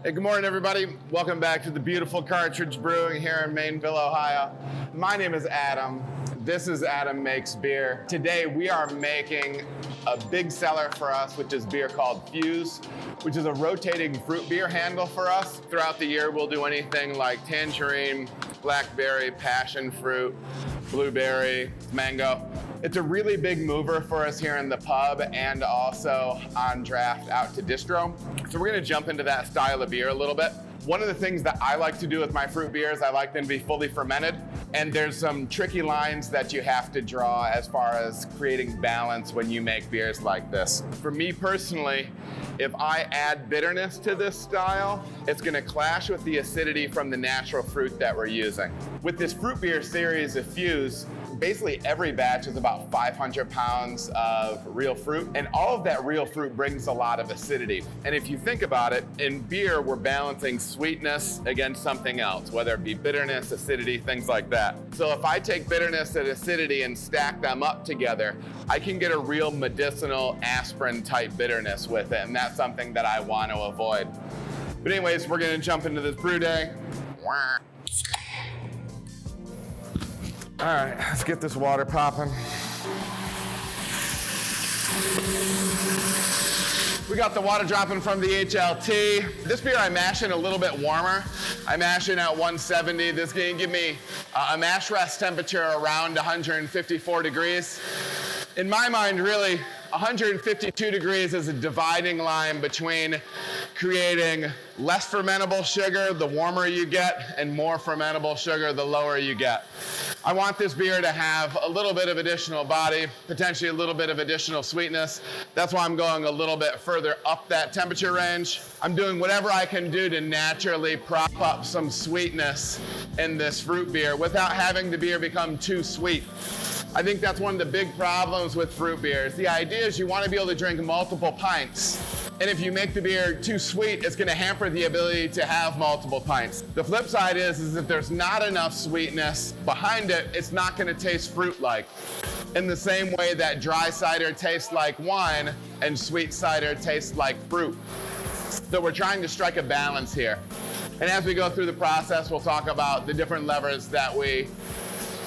Hey, good morning, everybody. Welcome back to the beautiful Cartridge Brewing here in Mainville, Ohio. My name is Adam. This is Adam Makes Beer. Today we are making a big seller for us, which is beer called Fuse, which is a rotating fruit beer handle for us. Throughout the year, we'll do anything like tangerine, blackberry, passion fruit, blueberry, mango. It's a really big mover for us here in the pub and also on draft out to distro. So we're gonna jump into that style of beer a little bit. One of the things that I like to do with my fruit beers, I like them to be fully fermented. And there's some tricky lines that you have to draw as far as creating balance when you make beers like this. For me personally, if I add bitterness to this style, it's gonna clash with the acidity from the natural fruit that we're using. With this fruit beer series of Fuse, basically every batch is about 500 pounds of real fruit, and all of that real fruit brings a lot of acidity. And if you think about it, in beer, we're balancing sweetness against something else, whether it be bitterness, acidity, things like that. So if I take bitterness and acidity and stack them up together, I can get a real medicinal aspirin type bitterness with it, and that's something that I want to avoid. But anyways, we're gonna jump into this brew day. All right, let's get this water popping. We got the water dropping from the HLT. This beer I mash in a little bit warmer. I mash in at 170. This is gonna give me a mash rest temperature around 154 degrees. In my mind, really, 152 degrees is a dividing line between creating less fermentable sugar the warmer you get, and more fermentable sugar the lower you get. I want this beer to have a little bit of additional body, potentially a little bit of additional sweetness. That's why I'm going a little bit further up that temperature range. I'm doing whatever I can do to naturally prop up some sweetness in this fruit beer without having the beer become too sweet. I think that's one of the big problems with fruit beers. The idea is you want to be able to drink multiple pints. And if you make the beer too sweet, it's going to hamper the ability to have multiple pints. The flip side is if there's not enough sweetness behind it, it's not going to taste fruit-like. In the same way that dry cider tastes like wine and sweet cider tastes like fruit. So we're trying to strike a balance here. And as we go through the process, we'll talk about the different levers that we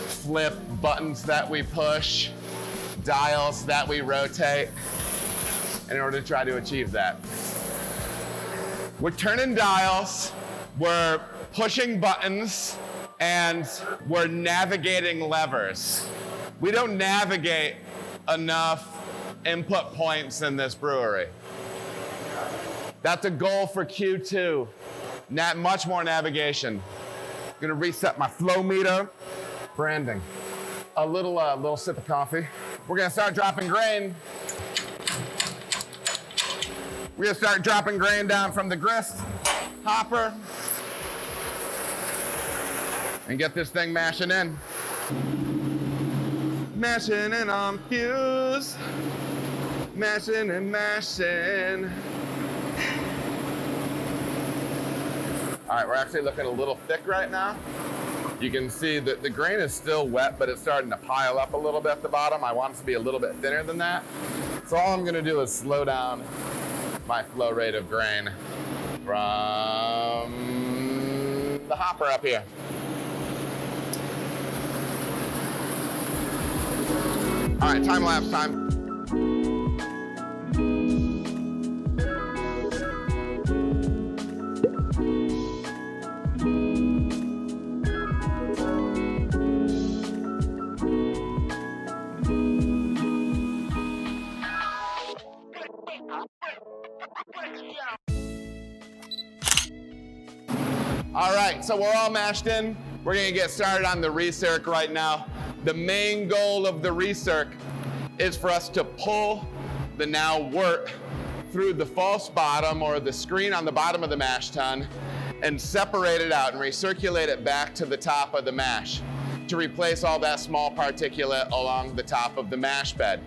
flip, buttons that we push, dials that we rotate, in order to try to achieve that. We're turning dials, we're pushing buttons, and we're navigating levers. We don't navigate enough input points in this brewery. That's a goal for Q2. Much more navigation. I'm gonna reset my flow meter. Branding. A little sip of coffee. We're gonna start dropping grain. We're gonna start dropping grain down from the grist hopper and get this thing mashing in. Mashing in on Fuse. Mashing and mashing. All right, we're actually looking a little thick right now. You can see that the grain is still wet, but it's starting to pile up a little bit at the bottom. I want it to be a little bit thinner than that. So all I'm gonna do is slow down my flow rate of grain from the hopper up here. All right, time lapse time. All right, so we're all mashed in. We're gonna get started on the recirc right now. The main goal of the recirc is for us to pull the now wort through the false bottom or the screen on the bottom of the mash tun and separate it out and recirculate it back to the top of the mash to replace all that small particulate along the top of the mash bed.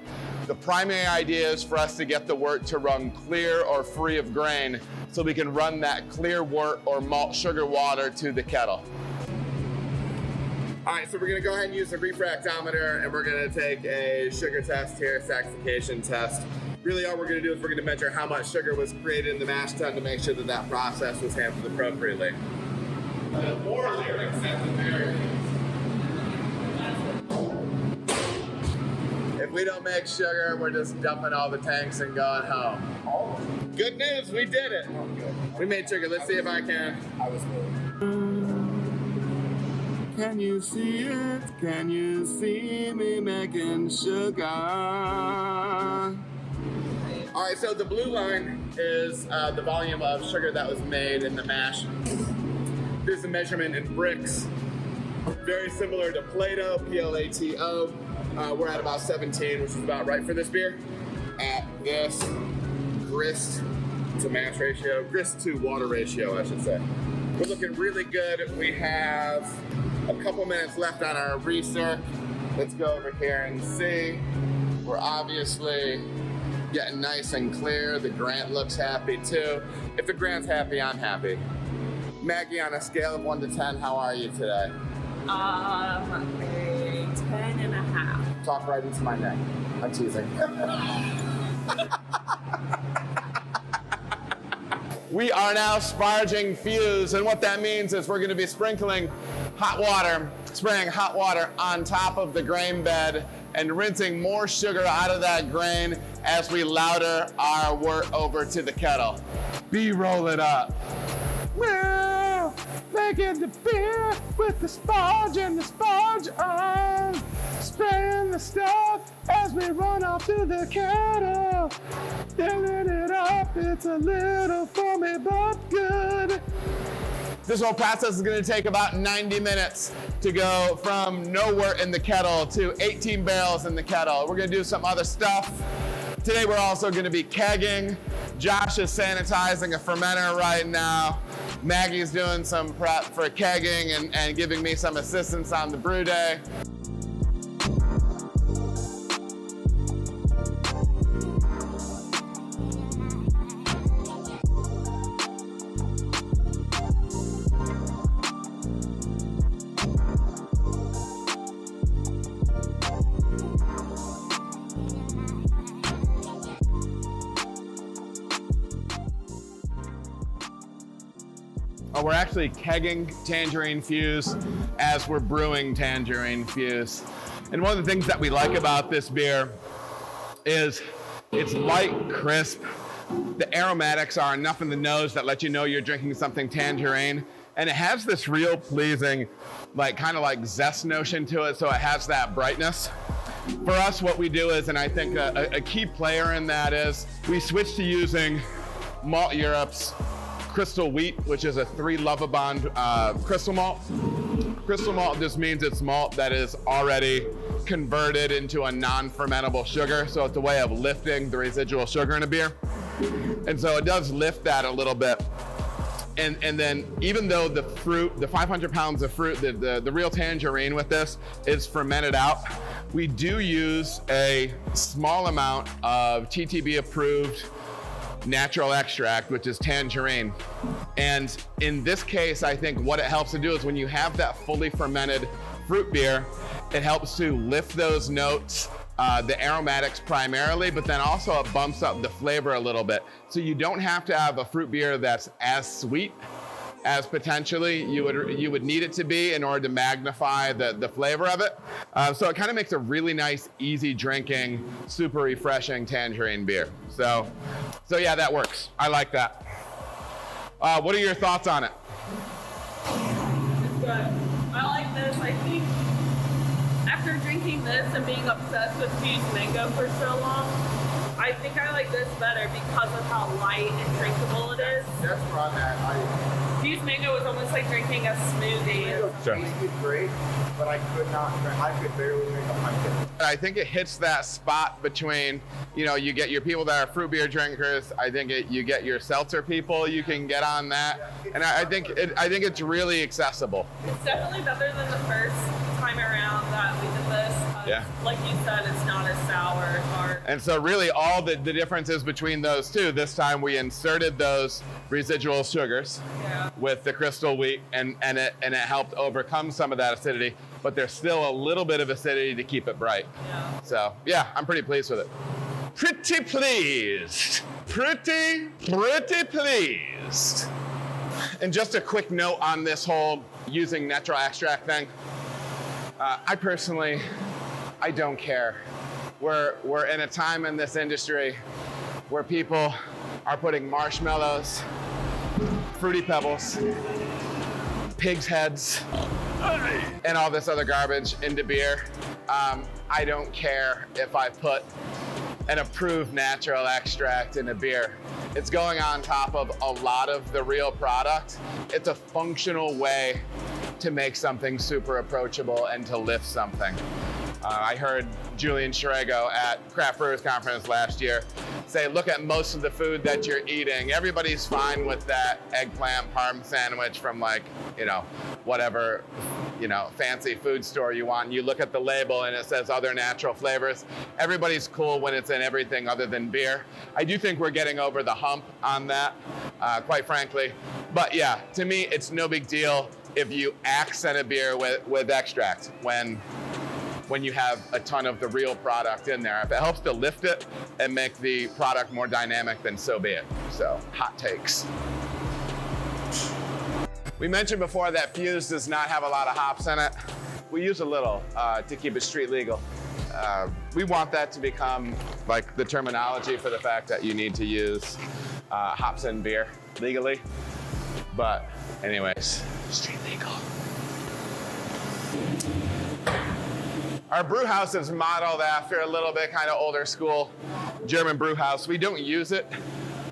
The primary idea is for us to get the wort to run clear or free of grain so we can run that clear wort or malt sugar water to the kettle. All right, so we're gonna go ahead and use the refractometer and we're gonna take a sugar test here, saccharification test. Really all we're gonna do is we're gonna measure how much sugar was created in the mash tun to make sure that that process was handled appropriately. More lyrics necessary. If we don't make sugar, we're just dumping all the tanks and going home. Good news, we did it. We made sugar. Let's see if I can. I was Can you see it? Can you see me making sugar? All right, so the blue line is the volume of sugar that was made in the mash. There's the measurement in bricks. Very similar to Plato, P-L-A-T-O. We're at about 17, which is about right for this beer. At this grist to mash ratio, grist to water ratio, I should say. We're looking really good. We have a couple minutes left on our recirc. Let's go over here and see. We're obviously getting nice and clear. The Grant looks happy too. If the Grant's happy, I'm happy. Maggie, on a scale of 1 to 10, how are you today? A 10.5. Talk right into my neck. I'm teasing. We are now Sparging Fuse, and what that means is we're going to be sprinkling hot water, spraying hot water on top of the grain bed and rinsing more sugar out of that grain as we lauter our wort over to the kettle. B-roll it up. Well, making the beer with the sponge and the sponge on. Spraying the stuff as we run off to the kettle. Filling it up, it's a little foamy but good. This whole process is going to take about 90 minutes to go from no wort in the kettle to 18 barrels in the kettle. We're going to do some other stuff. Today we're also going to be kegging. Josh is sanitizing a fermenter right now. Maggie's doing some prep for kegging and giving me some assistance on the brew day. We're actually kegging Tangerine Fuse as we're brewing Tangerine Fuse. And one of the things that we like about this beer is it's light, crisp. The aromatics are enough in the nose that let you know you're drinking something tangerine. And it has this real pleasing, kind of like zest notion to it, so it has that brightness. For us, what we do is, and I think a key player in that is, we switch to using Malteurop crystal wheat, which is a 3 Lovibond crystal malt. Crystal malt just means it's malt that is already converted into a non-fermentable sugar, so it's a way of lifting the residual sugar in a beer. And so it does lift that a little bit. And then even though the fruit, the 500 pounds of fruit, the real tangerine with this is fermented out, we do use a small amount of TTB approved natural extract, which is tangerine. And in this case, I think what it helps to do is when you have that fully fermented fruit beer, it helps to lift those notes, the aromatics primarily, but then also it bumps up the flavor a little bit. So you don't have to have a fruit beer that's as sweet as potentially you would need it to be in order to magnify the flavor of it. So it kind of makes a really nice, easy drinking, super refreshing tangerine beer. So yeah, that works. I like that. What are your thoughts on it? It's good. I like this. I think after drinking this and being obsessed with Fuse Mango for so long, I think I like this better because of how light and drinkable it is. That's where I'm at. Fuse Mango was almost like drinking a smoothie. It tasted great, but I could barely drink a pint. I think it hits that spot between, you get your people that are fruit beer drinkers. I think you get your seltzer people. You can get on that, and I think it's really accessible. It's definitely better than the first time around that we did this. Yeah. Like you said, it's not as sour as hard. And so really all the differences between those two, this time we inserted those residual sugars with the crystal wheat and it helped overcome some of that acidity, but there's still a little bit of acidity to keep it bright. Yeah. So yeah, I'm pretty pleased with it. pretty pleased. Pretty pleased. And just a quick note on this whole using natural extract thing. I personally, I don't care. We're in a time in this industry where people are putting marshmallows, fruity pebbles, pig's heads, and all this other garbage into beer. I don't care if I put an approved natural extract in a beer. It's going on top of a lot of the real product. It's a functional way to make something super approachable and to lift something. I heard Julian Schrago at Craft Brewers Conference last year say, look at most of the food that you're eating. Everybody's fine with that eggplant parm sandwich from like, whatever, fancy food store you want. You look at the label and it says other natural flavors. Everybody's cool when it's in everything other than beer. I do think we're getting over the hump on that, quite frankly. But yeah, to me, it's no big deal if you accent a beer with extract when you have a ton of the real product in there. If it helps to lift it and make the product more dynamic, then so be it. So, hot takes. We mentioned before that Fuse does not have a lot of hops in it. We use a little to keep it street legal. We want that to become like the terminology for the fact that you need to use hops in beer legally. But anyways, street legal. Our brew house is modeled after a little bit kind of older school German brew house. We don't use it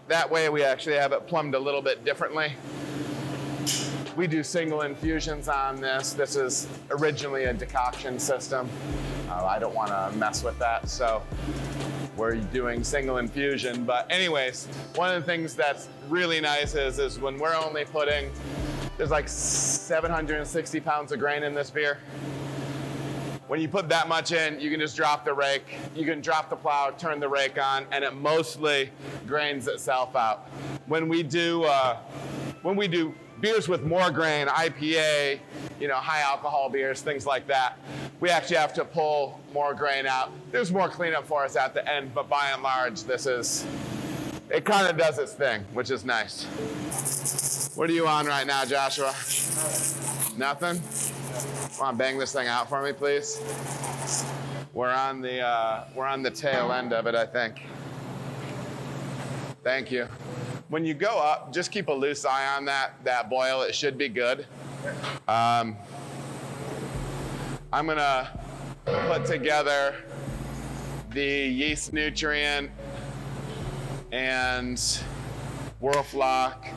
that way. We actually have it plumbed a little bit differently. We do single infusions on this. This is originally a decoction system. I don't want to mess with that, so we're doing single infusion. But anyways, one of the things that's really nice is when we're only putting, there's like 760 pounds of grain in this beer. When you put that much in, you can just drop the rake. You can drop the plow, turn the rake on, and it mostly grains itself out. When we do beers with more grain, IPA, high alcohol beers, things like that, we actually have to pull more grain out. There's more cleanup for us at the end, but by and large, it kind of does its thing, which is nice. What are you on right now, Joshua? Nothing? Come on, bang this thing out for me, please. We're on the tail end of it, I think. Thank you. When you go up, just keep a loose eye on that boil. It should be good. I'm gonna put together the yeast nutrient and Whirlflock,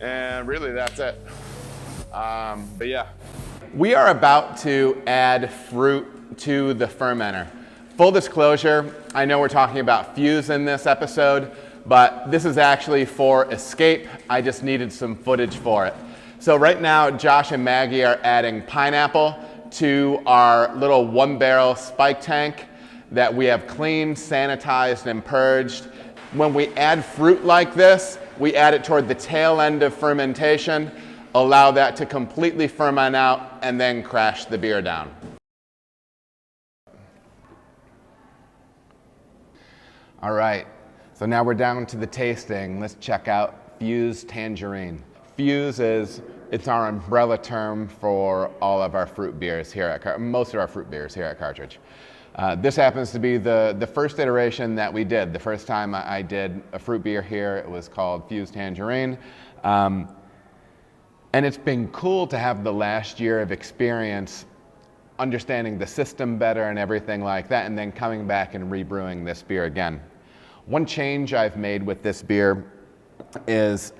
and really that's it. But yeah. We are about to add fruit to the fermenter. Full disclosure, I know we're talking about Fuse in this episode, but this is actually for Escape. I just needed some footage for it. So right now, Josh and Maggie are adding pineapple to our little 1-barrel spike tank that we have cleaned, sanitized, and purged. When we add fruit like this, we add it toward the tail end of fermentation, allow that to completely ferment out, and then crash the beer down. All right, so now we're down to the tasting. Let's check out Fuse Tangerine. Fuse it's our umbrella term for all of our fruit beers here at most of our fruit beers here at Cartridge. This happens to be the first iteration that we did. The first time I did a fruit beer here, it was called Fuse Tangerine. And it's been cool to have the last year of experience understanding the system better and everything like that, and then coming back and rebrewing this beer again. One change I've made with this beer is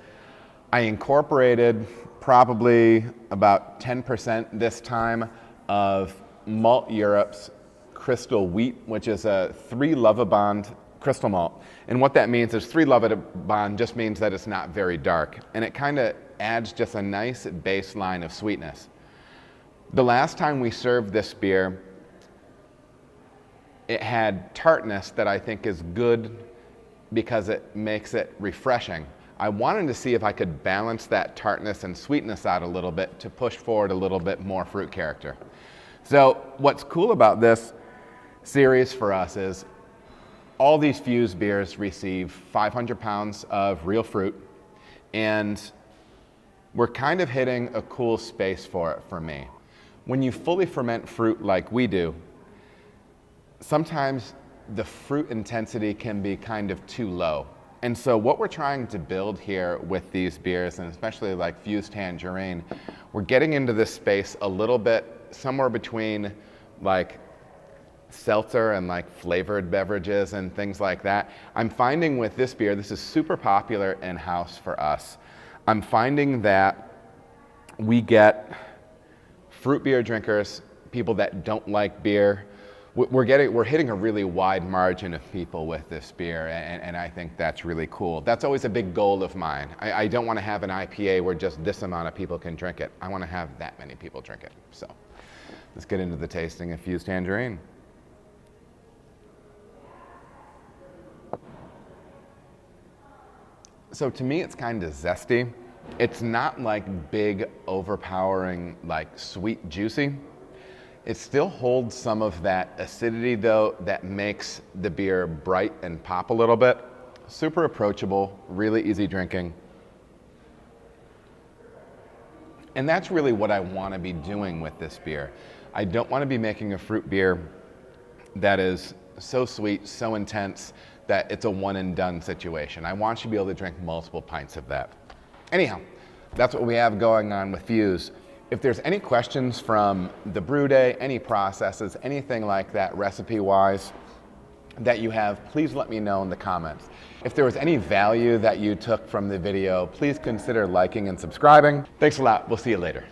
I incorporated probably about 10% this time of Malteurop crystal wheat, which is a 3-Lovibond crystal malt. And what that means is 3-Lovibond just means that it's not very dark. And it kind of adds just a nice baseline of sweetness. The last time we served this beer, it had tartness that I think is good because it makes it refreshing. I wanted to see if I could balance that tartness and sweetness out a little bit to push forward a little bit more fruit character. So what's cool about this series for us is all these Fuse beers receive 500 pounds of real fruit, and we're kind of hitting a cool space for it for me. When you fully ferment fruit like we do, sometimes the fruit intensity can be kind of too low. And so what we're trying to build here with these beers, and especially like Fuse Tangerine, we're getting into this space a little bit somewhere between like seltzer and like flavored beverages and things like that. I'm finding with this beer, this is super popular in-house for us. I'm finding that we get fruit beer drinkers, people that don't like beer. We're hitting a really wide margin of people with this beer, and I think that's really cool. That's always a big goal of mine. I don't want to have an IPA where just this amount of people can drink it. I want to have that many people drink it. So let's get into the tasting of Fuse Tangerine. So to me, it's kind of zesty. It's not like big, overpowering, like sweet, juicy. It still holds some of that acidity though that makes the beer bright and pop a little bit. Super approachable, really easy drinking. And that's really what I want to be doing with this beer. I don't want to be making a fruit beer that is so sweet, so intense, that it's a one and done situation. I want you to be able to drink multiple pints of that. Anyhow, that's what we have going on with Fuse. If there's any questions from the brew day, any processes, anything like that recipe-wise that you have, please let me know in the comments. If there was any value that you took from the video, please consider liking and subscribing. Thanks a lot. We'll see you later.